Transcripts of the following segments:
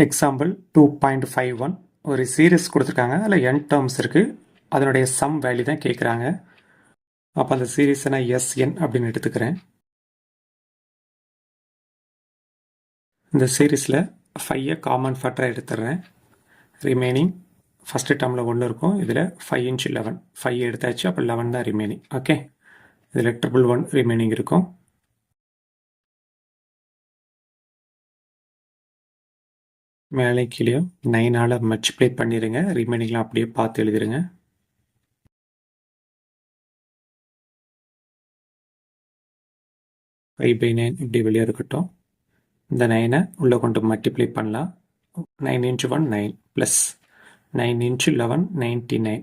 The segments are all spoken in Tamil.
எக்ஸாம்பிள் 2.51 ஒரு சீரிஸ் கொடுத்துருக்காங்க. அதில் n டேர்ம்ஸ் இருக்குது. அதனுடைய சம் வேல்யூ தான் கேட்குறாங்க. அப்போ அந்த சீரீஸை நான் SN அப்படின்னு எடுத்துக்கிறேன். இந்த சீரீஸில் 5 காமன் ஃபேக்டராக எடுத்துடுறேன். ரிமைனிங் ஃபஸ்ட்டு டேர்மில் 1 இருக்கும். இதில் 5 × 11 5 எடுத்தாச்சு. அப்போ 11 தான் ரிமைனிங். ஓகே, இதில் 111 ரிமைனிங் இருக்கும். மேலே கீழே 9ஆல் மல்டிப்ளை பண்ணிடுங்க. ரிமைனிங்லாம் அப்படியே பார்த்து எழுதிடுங்க. ஃபைவ் பை 9 இப்படி வெளியே இருக்கட்டும். இந்த 9ஐ உள்ளே கொண்டு மல்டிப்ளை பண்ணலாம். 9 × 1 9 ப்ளஸ் 9 × 11 99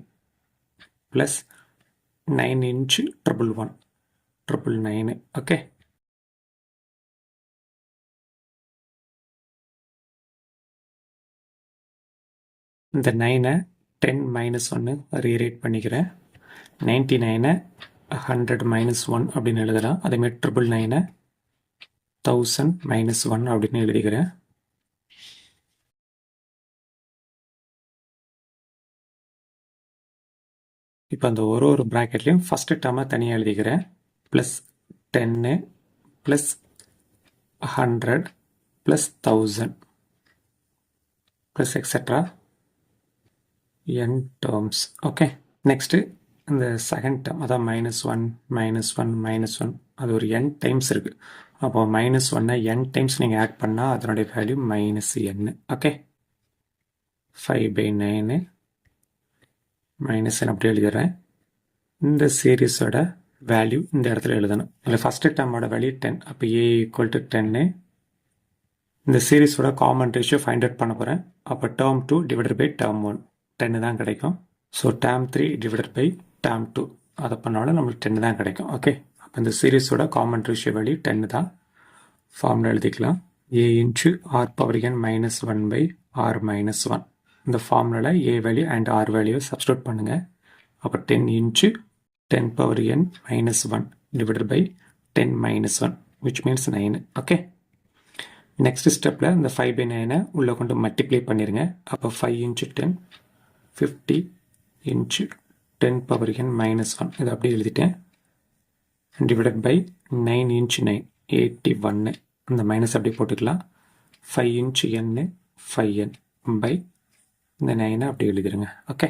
ப்ளஸ் 9 × 111 999. ஓகே, இந்த 9ஐ 10 - 1 ரீரைட் பண்ணிக்கிறேன். 99ஐ 100 - 1 அப்படின்னு எழுதலாம். அதேமாதிரி 999ஐ 1000 - 1 அப்படின்னு எழுதிக்கிறேன். இப்போ அந்த ஒரு ப்ராக்கெட்லையும் ஃபஸ்ட்டு டேர்மை தனியாக எழுதிக்கிறேன். Plus 10 plus 100 plus 1000 plus etcetera n terms. Okay, next இந்த செகண்ட் டேர்ம் அதான் -1 -1 -1 அது ஒரு n டைம்ஸ் இருக்குது. அப்போ -1ஐ n டைம்ஸ் நீங்கள் ஆட் பண்ணால் அதனுடைய value -n. Okay, 5 by 9 -n அப்படி எழுதிடுறேன். இந்த சீரீஸோட வேல்யூ இந்த இடத்துல எழுதணும். இல்லை ஃபஸ்ட்டு டேர்மோட வேல்யூ 10. அப்போ a = 10. இந்த சீரீஸோட காமன் ரேஷியோ ஃபைண்ட் அவுட் பண்ண போகிறேன். அப்போ டேர்ம் 2 டிவைடட் பை டேர்ம் 1 10 தான் கிடைக்கும். So term 3 divided by term 2 அதை பண்ணாலும் நம்மளுக்கு 10 தான் கிடைக்கும். ஓகே, அப்போ இந்த சீரீஸோட காமன் ரேஷியோ வேல்யூ 10 தான். ஃபார்முலா எழுதிக்கலாம். a × r⁻n - 1 by r - 1. இந்த ஃபார்முலாவில் a வேல்யூ அண்ட் r வேல்யூவை சப்ஸ்டியூட் பண்ணுங்கள். அப்போ 10 × 10⁻n - 1 divided by 10 - 1 which means 9. Okay, next ஸ்டெப்பில் இந்த 5 பை 9ஐ உள்ளே கொண்டு மல்டிப்ளை பண்ணிடுங்க. அப்போ 5 × 10 50 × 10⁻n - 1 இதை அப்படியே எழுதிட்டேன். Divided by 9 × 9 81. இந்த மைனஸ் அப்படியே போட்டுக்கலாம். 5 × n 5n பை இந்த 9ஐ அப்படியே எழுதிடுங்க. ஓகே.